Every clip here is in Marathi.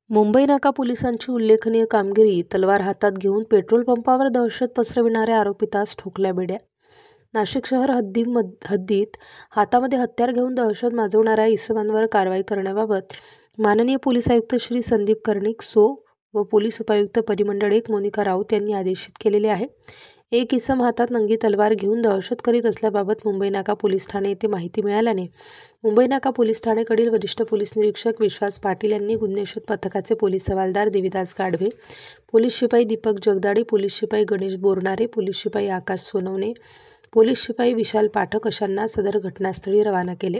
मुंबई नाका पोलिसांची उल्लेखनीय कामगिरी. तलवार हातात घेऊन पेट्रोल पंपावर दहशत पसरविणाऱ्या आरोपितास ठोकल्या बेड्या. नाशिक शहर हद्दीत हातामध्ये हत्यार घेऊन दहशत माजवणाऱ्या इसमांवर कारवाई करण्याबाबत माननीय पोलीस आयुक्त श्री संदीप कर्णिक सो व पोलीस उपायुक्त परिमंडळ 1 मोनिका राऊत यांनी आदेशित केलेले आहे. एक इसम हातात नंगी तलवार घेऊन दहशत करीत असल्याबाबत मुंबई नाका पोलीस ठाणे येथे माहिती मिळाल्याने मुंबई नाका पोलीस ठाणेकडील वरिष्ठ पोलीस निरीक्षक विश्वास पाटील यांनी गुन्हेशोध पथकाचे पोलीस हवालदार देविदास गाढवे, पोलीस शिपाई दीपक जगदाळे, पोलीस शिपाई गणेश बोरनारे, पोलीस शिपाई आकाश सोनवणे, पोलीस शिपाई विशाल पाठक अशांना सदर घटनास्थळी रवाना केले.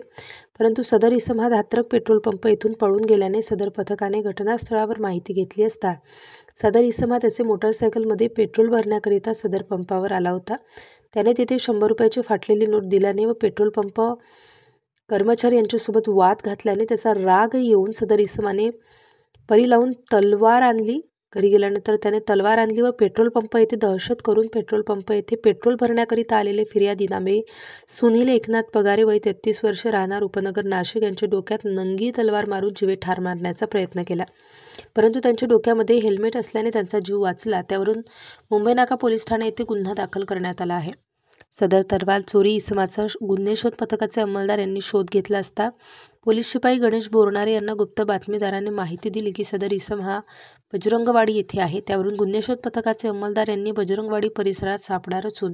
परंतु सदर इसम हा धात्रक पेट्रोल पंप येथून पळून गेल्याने सदर पथकाने घटनास्थळावर माहिती घेतली असता सदर इसम हा त्याचे मोटरसायकलमध्ये पेट्रोल भरण्याकरिता सदर पंपावर आला होता. त्याने तेथे 100 रुपयाची फाटलेली नोट दिल्याने व पेट्रोल पंप कर्मचारी यांच्यासोबत वाद घातल्याने त्याचा राग येऊन सदर इसमाने परी लावून तलवार आणली. घरी गेल्यानंतर त्याने तलवार आणली व पेट्रोल पंप येथे दहशत करून पेट्रोल पंप येथे पेट्रोल भरण्याकरिता आलेले फिर्यादी नामे सुनील एकनाथ पगारे वय 33 वर्ष राहणार उपनगर नाशिक यांच्या डोक्यात नंगी तलवार मारून जीवे ठार मारण्याचा प्रयत्न केला. परंतु त्यांच्या डोक्यामध्ये हेल्मेट असल्याने त्यांचा जीव वाचला. त्यावरून मुंबई नाका पोलीस ठाणे येथे गुन्हा दाखल करण्यात आला आहे. सदर तलवार चोरी इसमाचा गुन्हेशोध पथकाचे अंमलदार यांनी शोध घेतला असता पोलीस शिपाई गणेश बोरनारे यांना गुप्त बातमीदाराने माहिती दिली की सदर इसम हा बजरंगवाडी येथे आहे. त्यावरून गुन्हेशोध पथकाचे अंमलदार यांनी बजरंगवाडी परिसरात सापळा रचून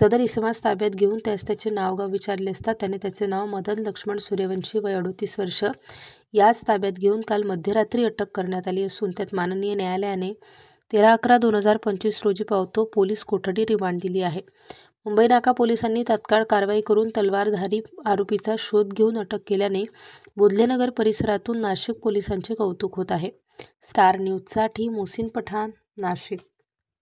सदर इसमास ताब्यात घेऊन त्याचे नावगाव विचारले असता त्याने त्याचे नाव मदन लक्ष्मण सूर्यवंशी वय 38 वर्ष याच ताब्यात घेऊन काल मध्यरात्री अटक करण्यात आली असून त्यात माननीय न्यायालयाने 13/11/2025 रोजी पावतो पोलीस कोठडी रिमांड दिली आहे. मुंबई नाका पोलिसांनी तात्काळ कारवाई करून तलवारधारी आरोपीचा शोध घेऊन अटक केल्याने बोधलेनगर परिसरातून नाशिक पोलिसांचे कौतुक होत आहे. स्टार न्यूजसाठी मोहसिन पठाण, नाशिक.